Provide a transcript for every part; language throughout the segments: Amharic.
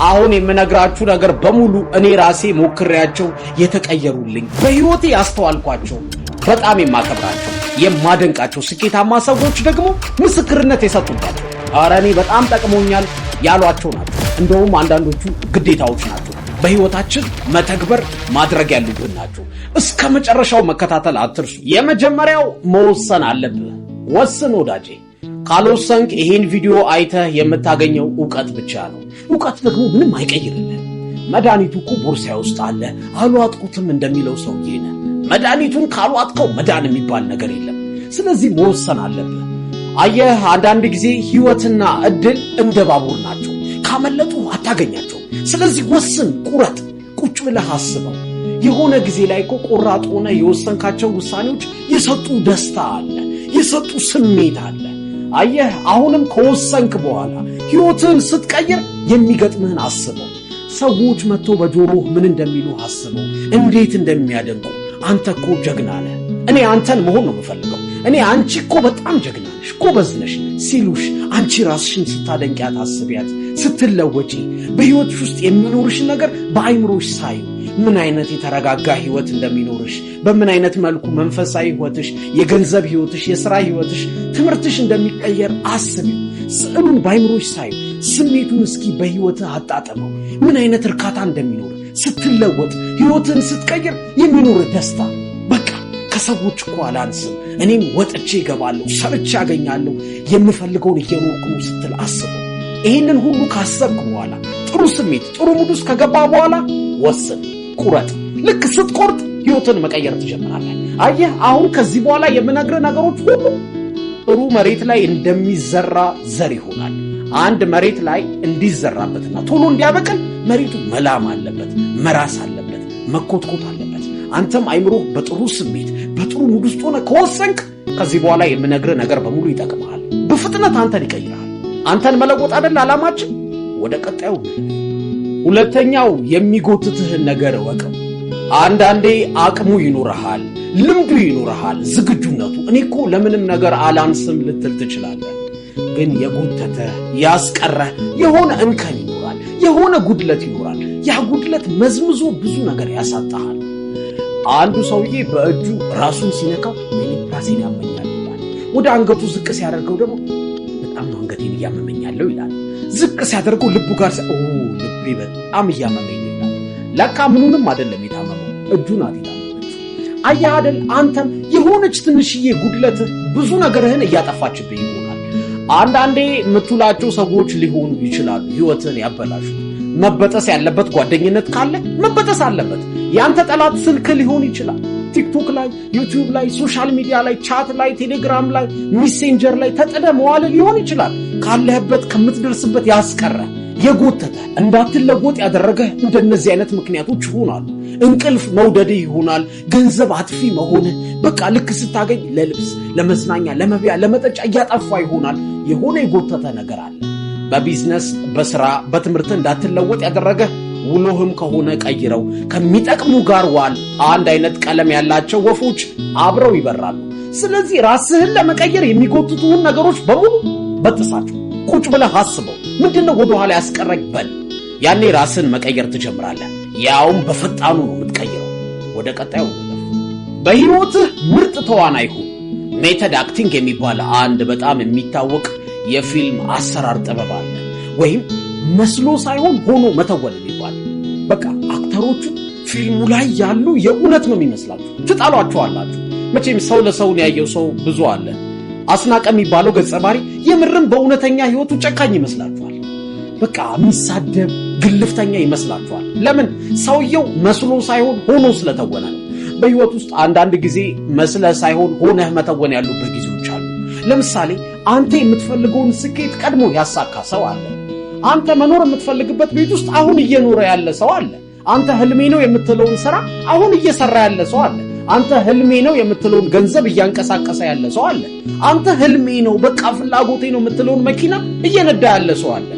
አሁን የምነግራችሁ ነገር በሙሉ እኔ ራሴ ሞክሬያቸው የተቀየሩልኝ በህይወቴ ያስተዋልኳቸው በጣም የማከብራቸው የማደንቃቸው ስኬታማ ሰዎች ደግሞ ምስክርነት የሰጡባቸው ኧረ እኔ በጣም ጠቅሞኛል ያሏቸው ናቸው። እንደውም አንዳንዶቹ ግዴታዎች ናቸው፣ በህይወታችን መተግበር ማድረግ ያሉብን ናቸው። እስከ መጨረሻው መከታተል አትርሱ። የመጀመሪያው መወሰን አለብህ። ወስን ወዳጄ። ካልወሰንክ ይሄን ቪዲዮ አይተህ የምታገኘው ዕውቀት ብቻ ነው። ዕውቀት ደግሞ ምንም አይቀይርልህ። መድኃኒቱ እኮ ቦርሳ ውስጥ አለ አልዋጥኩትም እንደሚለው ሰውዬ ነህ። መድኃኒቱን ካልዋጥከው መዳን የሚባል ነገር የለም። ስለዚህ መወሰን አለብህ። አየህ፣ አንዳንድ ጊዜ ህይወትና እድል እንደ ባቡር ናቸው። ካመለጡ አታገኛቸው። ስለዚህ ወስን፣ ቁረጥ፣ ቁጭ ብለህ አስበው። የሆነ ጊዜ ላይ እኮ ቆራጥ ሆነ የወሰንካቸው ውሳኔዎች የሰጡ ደስታ አለ፣ የሰጡ ስሜት አለ። አየህ፣ አሁንም ከወሰንክ በኋላ ህይወትን ስትቀይር የሚገጥምህን አስበው። ሰዎች መጥቶ በጆሮህ ምን እንደሚሉ አስበው፣ እንዴት እንደሚያደንቁ። አንተ እኮ ጀግና ነህ፣ እኔ አንተን መሆን ነው የምፈልገው፣ እኔ አንቺ እኮ በጣም ጀግና ነሽ፣ ጎበዝ ነሽ ሲሉሽ አንቺ ራስሽን ስታደንቂያት አስቢያት። ስትለወጪ በህይወትሽ ውስጥ የሚኖርሽ ነገር በአይምሮሽ ሳዩ ምን አይነት የተረጋጋ ህይወት እንደሚኖርሽ፣ በምን አይነት መልኩ መንፈሳዊ ህይወትሽ፣ የገንዘብ ህይወትሽ፣ የሥራ ህይወትሽ፣ ትምህርትሽ እንደሚቀየር አስቢው። ስዕሉን በአይምሮሽ ሳዩ፣ ስሜቱን እስኪ በህይወትህ አጣጥመው። ምን አይነት እርካታ እንደሚኖር ስትለወጥ፣ ህይወትን ስትቀይር የሚኖር ደስታ። በቃ ከሰዎች እኮ አላንስም፣ እኔም ወጥቼ እገባለሁ፣ ሰርቼ አገኛለሁ፣ የምፈልገውን እየኖርኩ ነው ስትል አስበው። ይህንን ሁሉ ካሰብክ በኋላ ጥሩ ስሜት፣ ጥሩ ሙድ ውስጥ ከገባ በኋላ ወስን፣ ቁረጥ። ልክ ስትቆርጥ ህይወትን መቀየር ትጀምራለህ። አየህ፣ አሁን ከዚህ በኋላ የምነግርህ ነገሮች ሁሉ ጥሩ መሬት ላይ እንደሚዘራ ዘር ይሆናል። አንድ መሬት ላይ እንዲዘራበትና ቶሎ እንዲያበቅል መሬቱ መላም አለበት፣ መራስ አለበት፣ መኮትኮት አለበት። አንተም አይምሮህ በጥሩ ስሜት በጥሩ ሙድ ውስጥ ሆነ ከወሰንክ ከዚህ በኋላ የምነግርህ ነገር በሙሉ ይጠቅምሃል። በፍጥነት አንተን ይቀይራል። አንተን መለወጥ አይደል ዓላማችን? ወደ ቀጣዩ። ሁለተኛው የሚጎትትህን ነገር እወቀው። አንዳንዴ አቅሙ ይኖርሃል፣ ልምዱ ይኖርሃል፣ ዝግጁነቱ እኔ እኮ ለምንም ነገር አላንስም ልትል ትችላለህ። ግን የጎተተህ ያስቀረህ የሆነ እንከን ይኖራል፣ የሆነ ጉድለት ይኖራል። ያ ጉድለት መዝምዞ ብዙ ነገር ያሳጣሃል። አንዱ ሰውዬ በእጁ ራሱን ሲነካው ወይኔ ራሴን ያመኛል ይላል። ወደ አንገቱ ዝቅ ሲያደርገው ደግሞ በጣም ነው አንገቴን እያመመኛለሁ ይላል። ዝቅ ሲያደርገው ልቡ ጋር ልቤ በጣም እያመመኝ ይላል። ለካ ምኑንም አይደለም የታመመው፣ እጁ ናት የታመመችው። አየህ አይደል? አንተም የሆነች ትንሽዬ ጉድለትህ ብዙ ነገርህን እያጠፋችብህ ይሆናል። አንዳንዴ የምትውላቸው ሰዎች ሊሆኑ ይችላሉ ህይወትን ያበላሹት። መበጠስ ያለበት ጓደኝነት ካለ መበጠስ አለበት። ያንተ ጠላት ስልክ ሊሆን ይችላል። ቲክቶክ ላይ፣ ዩቲዩብ ላይ፣ ሶሻል ሚዲያ ላይ፣ ቻት ላይ፣ ቴሌግራም ላይ፣ ሜሴንጀር ላይ ተጠደ መዋል ሊሆን ይችላል። ካለህበት ከምትደርስበት ያስቀረ የጎተተ እንዳትለወጥ ያደረገ እንደነዚህ አይነት ምክንያቶች ይሆናሉ። እንቅልፍ መውደድህ ይሆናል። ገንዘብ አጥፊ መሆንህ፣ በቃ ልክ ስታገኝ ለልብስ፣ ለመዝናኛ፣ ለመብያ፣ ለመጠጫ እያጠፋ ይሆናል። የሆነ የጎተተ ነገር አለ። በቢዝነስ፣ በስራ፣ በትምህርት እንዳትለወጥ ያደረገ ውሎህም ከሆነ ቀይረው። ከሚጠቅሙ ጋር ዋል። አንድ አይነት ቀለም ያላቸው ወፎች አብረው ይበራሉ። ስለዚህ ራስህን ለመቀየር የሚጎትቱህን ነገሮች በሙሉ በጥሳቸው። ቁጭ ብለህ አስበው፣ ምንድነው ወደኋላ ያስቀረኝ በል። ያኔ ራስህን መቀየር ትጀምራለህ። ያውም በፈጣኑ ነው የምትቀይረው። ወደ ቀጣዩ በህይወትህ ምርጥ ተዋናይ ሁን። ሜተድ አክቲንግ የሚባል አንድ በጣም የሚታወቅ የፊልም አሰራር ጥበብ አለ። ወይም መስሎ ሳይሆን ሆኖ መተወን የሚባል። በቃ አክተሮቹ ፊልሙ ላይ ያሉ የእውነት ነው የሚመስላችሁ፣ ትጣሏቸዋላችሁ። መቼም ሰው ለሰውን ያየው ሰው ብዙ አለ። አስናቀ የሚባለው ገጸ ባህሪ የምርም በእውነተኛ ህይወቱ ጨካኝ ይመስላችኋል። በቃ የሚሳደብ ግልፍተኛ ይመስላችኋል። ለምን? ሰውየው መስሎ ሳይሆን ሆኖ ስለተወነ ነው። በህይወት ውስጥ አንዳንድ ጊዜ መስለህ ሳይሆን ሆነህ መተወን ያሉበት ጊዜዎች አሉ። ለምሳሌ አንተ የምትፈልገውን ስኬት ቀድሞ ያሳካ ሰው አለ። አንተ መኖር የምትፈልግበት ቤት ውስጥ አሁን እየኖረ ያለ ሰው አለ። አንተ ህልሜ ነው የምትለውን ስራ አሁን እየሰራ ያለ ሰው አለ። አንተ ህልሜ ነው የምትለውን ገንዘብ እያንቀሳቀሰ ያለ ሰው አለ። አንተ ህልሜ ነው በቃ ፍላጎቴ ነው የምትለውን መኪና እየነዳ ያለ ሰው አለ።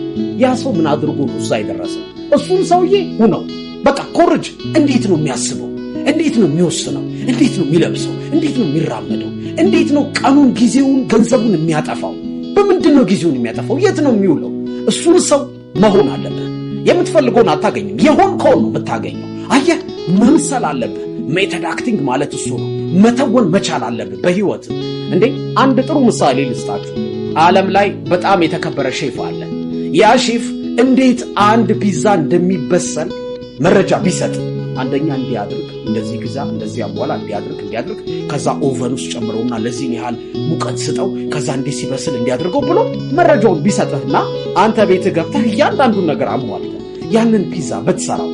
ያ ሰው ምን አድርጎ ነው እዛ የደረሰው? እሱም ሰውዬ ሁነው በቃ ኮርጅ። እንዴት ነው የሚያስበው? እንዴት ነው የሚወስነው? እንዴት ነው የሚለብሰው? እንዴት ነው የሚራመደው? እንዴት ነው ቀኑን፣ ጊዜውን፣ ገንዘቡን የሚያጠፋው? በምንድን ነው ጊዜውን የሚያጠፋው? የት ነው የሚውለው? እሱን ሰው መሆን አለበት። የምትፈልገውን አታገኝም። የሆንከውን ነው የምታገኘው። አየህ፣ መምሰል አለብህ። ሜተድ አክቲንግ ማለት እሱ ነው። መተወን መቻል አለብህ በህይወት። እንዴ አንድ ጥሩ ምሳሌ ልስጣችሁ። ዓለም ላይ በጣም የተከበረ ሼፍ አለ። ያ ሼፍ እንዴት አንድ ፒዛ እንደሚበሰል መረጃ ቢሰጥ፣ አንደኛ እንዲያድርግ እንደዚህ ግዛ፣ እንደዚህ አቧላ እንዲያድርግ ከዛ ኦቨን ውስጥ ጨምረውና ለዚህ ያህል ሙቀት ስጠው፣ ከዛ እንዲህ ሲበስል እንዲያድርገው ብሎ መረጃውን ቢሰጥህና አንተ ቤት ገብተህ እያንዳንዱን ነገር አሟልተህ ያንን ፒዛ ብትሰራው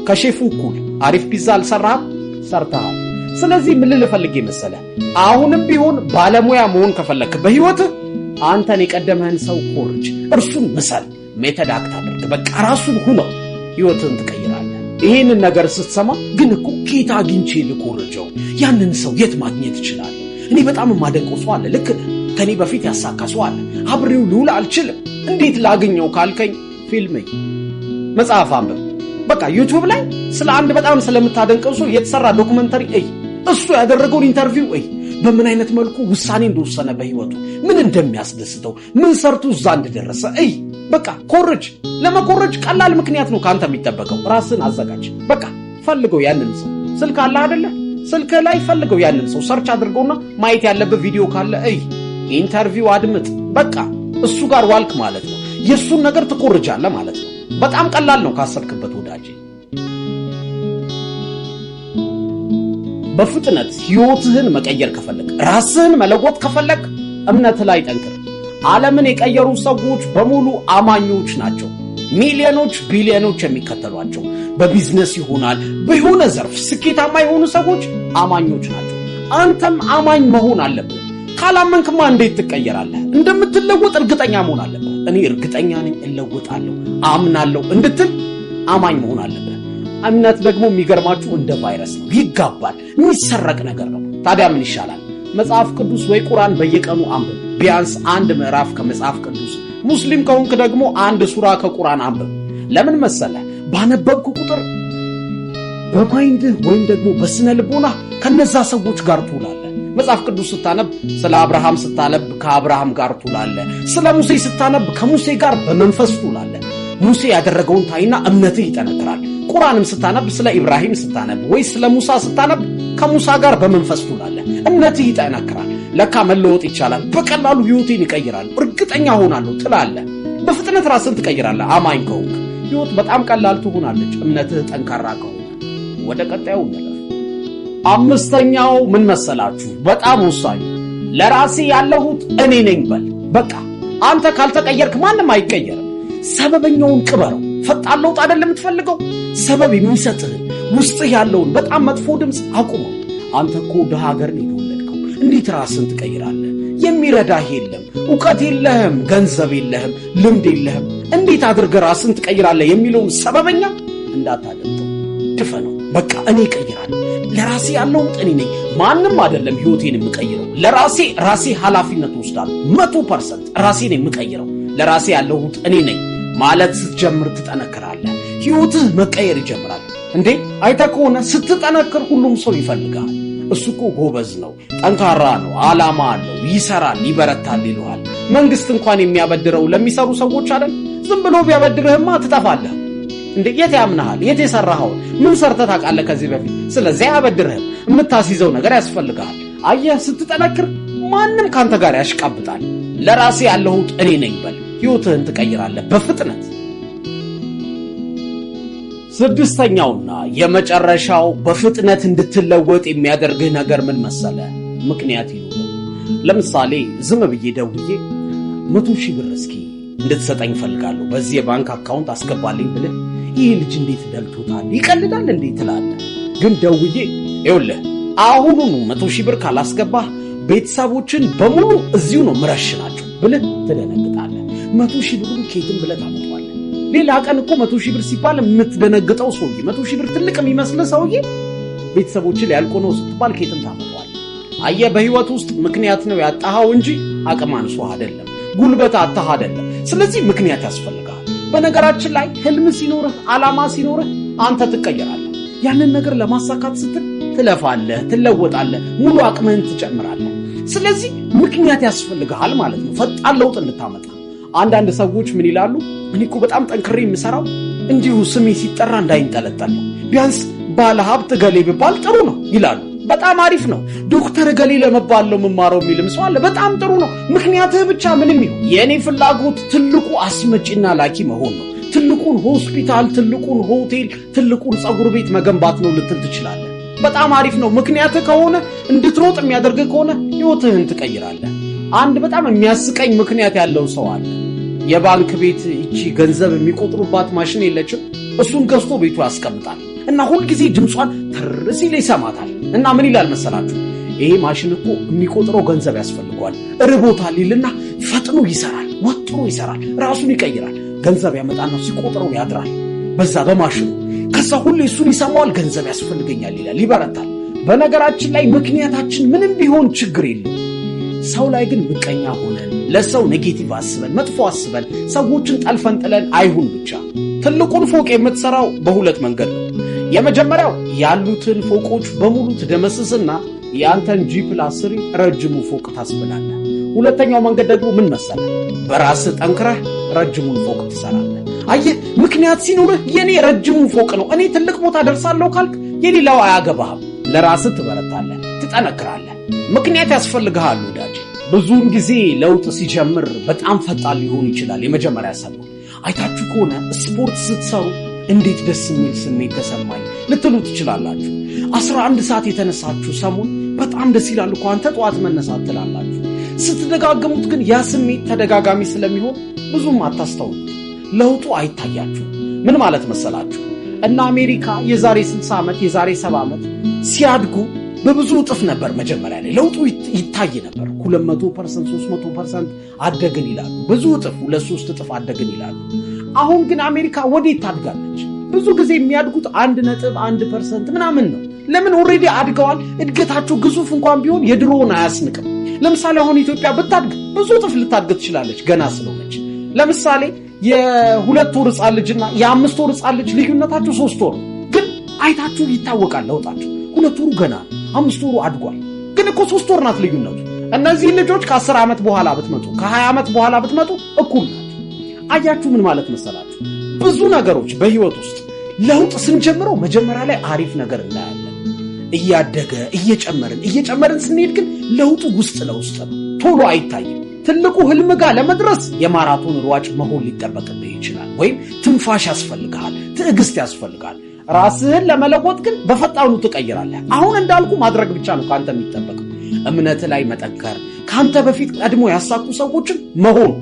ከሼፉ እኩል አሪፍ ፒዛ አልሰራህም? ሰርተሃል። ስለዚህ ምን ልፈልግ መሰለህ፣ አሁንም ቢሆን ባለሙያ መሆን ከፈለክ በህይወትህ አንተን የቀደመህን ሰው ኮርጅ፣ እርሱን ምሰል፣ ሜተድ አክት አድርግ። በቃ ራሱን ሁነው ህይወትን ትቀይራለህ። ይሄንን ነገር ስትሰማ ግን እኮ ጌታ አግኝቼ ልኮርጀው ያንን ሰው የት ማግኘት ይችላል? እኔ በጣም የማደንቀው ሰው አለ፣ ልክ ከኔ በፊት ያሳካ ሰው አለ፣ አብሬው ልውል አልችልም፣ እንዴት ላገኘው ካልከኝ ፊልም መጽሐፍ አንብብ። በቃ ዩቲዩብ ላይ ስለ አንድ በጣም ስለምታደንቀው ሰው የተሰራ ዶክመንተሪ እይ፣ እሱ ያደረገውን ኢንተርቪው እይ፣ በምን አይነት መልኩ ውሳኔ እንደወሰነ በህይወቱ ምን እንደሚያስደስተው ምን ሰርቶ እዛ እንደደረሰ እይ። በቃ ኮርጅ። ለመኮረጅ ቀላል ምክንያት ነው ካንተ የሚጠበቀው። ራስን አዘጋጅ። በቃ ፈልገው ያንን ሰው። ስልክ አለ አይደለ? ስልክ ላይ ፈልገው ያንን ሰው፣ ሰርች አድርገውና ማየት ያለበት ቪዲዮ ካለ እይ፣ ኢንተርቪው አድምጥ። በቃ እሱ ጋር ዋልክ ማለት ነው። የሱን ነገር ትኮርጃለህ ማለት ነው። በጣም ቀላል ነው ካሰብክበት ወዳጄ። በፍጥነት ህይወትህን መቀየር ከፈለክ፣ ራስህን መለወጥ ከፈለክ እምነት ላይ ጠንክር። ዓለምን የቀየሩ ሰዎች በሙሉ አማኞች ናቸው። ሚሊዮኖች ቢሊዮኖች የሚከተሏቸው በቢዝነስ ይሆናል በሆነ ዘርፍ ስኬታማ የሆኑ ሰዎች አማኞች ናቸው። አንተም አማኝ መሆን አለብህ። ካላመንክማ እንዴት ትቀየራለህ? እንደምትለወጥ እርግጠኛ መሆን አለብህ። እኔ እርግጠኛ ነኝ እለወጣለሁ አምናለሁ እንድትል አማኝ መሆን አለብህ። እምነት ደግሞ የሚገርማችሁ እንደ ቫይረስ ነው፣ ይጋባል፣ የሚሰረቅ ነገር ነው። ታዲያ ምን ይሻላል? መጽሐፍ ቅዱስ ወይ ቁርአን በየቀኑ አንብብ፣ ቢያንስ አንድ ምዕራፍ ከመጽሐፍ ቅዱስ። ሙስሊም ከሆንክ ደግሞ አንድ ሱራ ከቁርአን አንብብ። ለምን መሰለህ? ባነበብኩ ቁጥር በማይንድህ ወይም ደግሞ በስነ ልቦና ከነዛ ሰዎች ጋር ትውላለህ። መጽሐፍ ቅዱስ ስታነብ ስለ አብርሃም ስታነብ ከአብርሃም ጋር ትውላለህ። ስለ ሙሴ ስታነብ ከሙሴ ጋር በመንፈስ ትውላለህ። ሙሴ ያደረገውን ታይና እምነትህ ይጠነክራል። ቁርአንም ስታነብ ስለ ኢብራሂም ስታነብ ወይ ስለ ሙሳ ስታነብ ከሙሳ ጋር በመንፈስ ትውላለህ። እምነትህ ይጠነክራል። ለካ መለወጥ ይቻላል፣ በቀላሉ ህይወቴን ይቀይራል፣ እርግጠኛ ሆናለሁ ትላለህ። በፍጥነት ራስን ትቀይራለህ። አማኝ ከሆንክ ህይወት በጣም ቀላል ትሆናለች፣ እምነትህ ጠንካራ ከሆነ። ወደ ቀጣዩ እንለፍ። አምስተኛው ምን መሰላችሁ? በጣም ወሳኝ፣ ለራሴ ያለሁት እኔ ነኝ በል። በቃ አንተ ካልተቀየርክ ማንም አይቀየርም። ሰበበኛውን ቅበረው። ፈጣን ለውጥ አይደለም የምትፈልገው? ሰበብ የሚሰጥህ ውስጥህ ያለውን በጣም መጥፎ ድምፅ አቁመው። አንተ እኮ ደሃ ሀገር ነው የተወለድከው፣ እንዴት ራስን ትቀይራለህ? የሚረዳህ የለም፣ ዕውቀት የለህም፣ ገንዘብ የለህም፣ ልምድ የለህም፣ እንዴት አድርገህ ራስን ትቀይራለህ የሚለውን ሰበበኛ እንዳታደምጠው፣ ድፈነው። በቃ እኔ እቀይራለሁ፣ ለራሴ ያለሁት እኔ ነኝ፣ ማንም አይደለም ህይወቴን የምቀይረው። ራሴ ኃላፊነት ወስዳለሁ። 100% ራሴን የምቀይረው ለራሴ ያለሁት እኔ ነኝ ማለት ስትጀምር ትጠነክራለህ። ህይወትህ መቀየር ይጀምራል። እንዴ አይተህ ከሆነ ስትጠነክር ሁሉም ሰው ይፈልጋል። እሱ እኮ ጎበዝ ነው፣ ጠንካራ ነው፣ ዓላማ አለው፣ ይሰራል፣ ይበረታል ይሉሃል። መንግስት እንኳን የሚያበድረው ለሚሰሩ ሰዎች አይደል? ዝም ብሎ ቢያበድርህማ ትጠፋለህ። እንዴ የት ያምናሃል? የት የሰራኸውን ምን ሰርተህ ታውቃለህ ከዚህ በፊት? ስለዚህ አያበድርህም። የምታስይዘው ነገር ያስፈልግሃል። አየህ፣ ስትጠነክር ማንም ካንተ ጋር ያሽቃብጣል። ለራሴ ያለሁት እኔ ነኝ በል፣ ህይወትህን ትቀይራለህ በፍጥነት። ስድስተኛውና የመጨረሻው በፍጥነት እንድትለወጥ የሚያደርግህ ነገር ምን መሰለ? ምክንያት ይሁን። ለምሳሌ ዝም ብዬ ደውዬ 100,000 ብር እስኪ እንድትሰጠኝ ፈልጋለሁ፣ በዚህ የባንክ አካውንት አስገባልኝ ብለህ ይህ ልጅ እንዴት ደልቶታል ይቀልዳል እንዴ ትላለህ። ግን ደውዬ ይኸውልህ አሁኑኑ 100,000 ብር ካላስገባህ ቤተሰቦችን በሙሉ እዚሁ ነው ምረሽናቸው ብለህ ትደነግጣለህ። 100,000 ብሩን ከየትም ብለህ ታመጣዋለህ። ሌላ ቀን እኮ 100,000 ብር ሲባል የምትደነግጠው ሰውዬ፣ 100,000 ብር ትልቅ የሚመስልህ ሰውዬ ቤተሰቦችን ሊያልቁ ነው ስትባል ከየትም ታመጣዋለህ። አየህ፣ በህይወት ውስጥ ምክንያት ነው ያጣኸው እንጂ አቅም አንሶህ አይደለም፣ ጉልበት አጣህ አይደለም። ስለዚህ ምክንያት ያስፈልጋል። በነገራችን ላይ ህልም ሲኖርህ፣ ዓላማ ሲኖርህ አንተ ትቀየራለህ። ያንን ነገር ለማሳካት ስትል ትለፋለህ፣ ትለወጣለህ፣ ሙሉ አቅምህን ትጨምራለህ። ስለዚህ ምክንያት ያስፈልግሃል ማለት ነው ፈጣን ለውጥ እንድታመጣ። አንዳንድ ሰዎች ምን ይላሉ? እኔ እኮ በጣም ጠንክሬ የምሰራው እንዲሁ ስሜ ሲጠራ እንዳይንጠለጠል ነው። ቢያንስ ባለ ሀብት ገሌ ቢባል ጥሩ ነው ይላሉ። በጣም አሪፍ ነው። ዶክተር ገሌ ለመባል ነው የምማረው የሚልም ሰው አለ። በጣም ጥሩ ነው። ምክንያትህ ብቻ ምንም ይሁን የኔ ፍላጎት ትልቁ አስመጪና ላኪ መሆን ነው። ትልቁን ሆስፒታል፣ ትልቁን ሆቴል፣ ትልቁን ፀጉር ቤት መገንባት ነው ልትል ትችላለህ። በጣም አሪፍ ነው። ምክንያትህ ከሆነ እንድትሮጥ የሚያደርግ ከሆነ ህይወትህን ትቀይራለህ። አንድ በጣም የሚያስቀኝ ምክንያት ያለው ሰው አለ። የባንክ ቤት እቺ ገንዘብ የሚቆጥሩባት ማሽን የለችም። እሱን ገዝቶ ቤቱ ያስቀምጣል እና ሁልጊዜ ድምጿን ተርሲል ይሰማታል። እና ምን ይላል መሰላችሁ? ይሄ ማሽን እኮ የሚቆጥረው ገንዘብ ያስፈልገዋል፣ ርቦታል ይልና ፈጥኖ ይሰራል፣ ወጥሮ ይሰራል፣ ራሱን ይቀይራል። ገንዘብ ያመጣና ሲቆጥረው ያድራል በዛ በማሽኑ። ከዛ ሁሌ እሱን ይሰማዋል፣ ገንዘብ ያስፈልገኛል ይላል፣ ይበረታል። በነገራችን ላይ ምክንያታችን ምንም ቢሆን ችግር የለም። ሰው ላይ ግን ምቀኛ ሆነን ለሰው ኔጌቲቭ አስበን መጥፎ አስበን ሰዎችን ጠልፈን ጥለን አይሁን። ብቻ ትልቁን ፎቅ የምትሰራው በሁለት መንገድ ነው። የመጀመሪያው ያሉትን ፎቆች በሙሉ ትደመስስና ያንተን G+3 ረጅሙ ፎቅ ታስብላለህ። ሁለተኛው መንገድ ደግሞ ምን መሰለህ? በራስህ ጠንክረህ ረጅሙን ፎቅ ትሰራለህ። አየህ፣ ምክንያት ሲኖርህ የኔ ረጅሙ ፎቅ ነው እኔ ትልቅ ቦታ ደርሳለሁ ካልክ የሌላው አያገባህም። ለራስህ ትበረታለህ፣ ትጠነክራለህ። ምክንያት ያስፈልግሃል ወዳጄ። ብዙውን ጊዜ ለውጥ ሲጀምር በጣም ፈጣን ሊሆን ይችላል። የመጀመሪያ ሰሞን አይታችሁ ከሆነ ስፖርት ስትሰሩ እንዴት ደስ የሚል ስሜት ተሰማኝ ልትሉ ትችላላችሁ። 11 ሰዓት የተነሳችሁ ሰሞን በጣም ደስ ይላል እኮ አንተ ጠዋት መነሳት ትላላችሁ። ስትደጋገሙት ግን ያ ስሜት ተደጋጋሚ ስለሚሆን ብዙም አታስተውሉት፣ ለውጡ አይታያችሁ። ምን ማለት መሰላችሁ? እና አሜሪካ የዛሬ 60 ዓመት የዛሬ 70 ዓመት ሲያድጉ በብዙ እጥፍ ነበር። መጀመሪያ ላይ ለውጡ ይታይ ነበር። 200%፣ 300% አደግን ይላሉ። ብዙ እጥፍ 2-3 እጥፍ አደግን ይላሉ። አሁን ግን አሜሪካ ወዴት ታድጋለች? ብዙ ጊዜ የሚያድጉት 1.1% ምናምን ነው። ለምን? ኦሬዲ አድገዋል። እድገታቸው ግዙፍ እንኳን ቢሆን የድሮውን አያስንቅም። ለምሳሌ አሁን ኢትዮጵያ ብታድግ ብዙ እጥፍ ልታድግ ትችላለች ገና ስለሆነች። ለምሳሌ የ2 ወር ሕፃን ልጅና የ5 ወር ሕፃን ልጅ ልዩነታቸው 3 ወር ግን አይታችሁ ይታወቃል ለውጣቸው። 2 ወሩ ገና 5 ወሩ አድጓል። ግን እኮ 3 ወር ናት ልዩነቱ። እነዚህ ልጆች ከ10 ዓመት በኋላ ብትመጡ ከ20 ዓመት በኋላ ብትመጡ እኩል ናቸው። አያችሁ ምን ማለት መሰላችሁ? ብዙ ነገሮች በህይወት ውስጥ ለውጥ ስንጀምረው መጀመሪያ ላይ አሪፍ ነገር እናያለን። እያደገ እየጨመርን ስንሄድ ግን ለውጡ ውስጥ ለውስጥ ነው፣ ቶሎ አይታይም። ትልቁ ህልም ጋር ለመድረስ የማራቶን ሯጭ መሆን ሊጠበቅብህ ይችላል። ወይም ትንፋሽ ያስፈልግሃል፣ ትዕግስት ያስፈልጋል። ራስህን ለመለወጥ ግን በፈጣኑ ትቀይራለህ። አሁን እንዳልኩ ማድረግ ብቻ ነው ካንተ የሚጠበቀው። እምነት ላይ መጠንከር፣ ካንተ በፊት ቀድሞ ያሳኩ ሰዎችን መሆን፣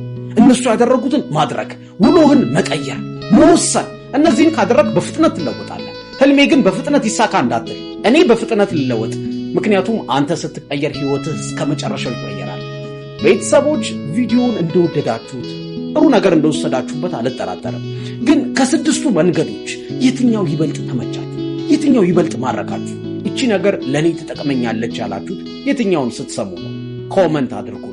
እነሱ ያደረጉትን ማድረግ፣ ውሎህን መቀየር፣ መወሰን። እነዚህን ካደረግ በፍጥነት ትለወጣለህ። ህልሜ ግን በፍጥነት ይሳካ እንዳትል፣ እኔ በፍጥነት ልለወጥ። ምክንያቱም አንተ ስትቀየር ህይወትህ እስከ መጨረሻው ይቀየራል። ቤተሰቦች ቪዲዮውን እንደወደዳችሁት ጥሩ ነገር እንደወሰዳችሁበት አልጠራጠርም። ግን ከ6ቱ መንገዶች የትኛው ይበልጥ ተመቻችሁ? የትኛው ይበልጥ ማረካችሁ? እቺ ነገር ለኔ ትጠቅመኛለች ያላችሁት የትኛውን ስትሰሙ ነው? ኮመንት አድርጉ።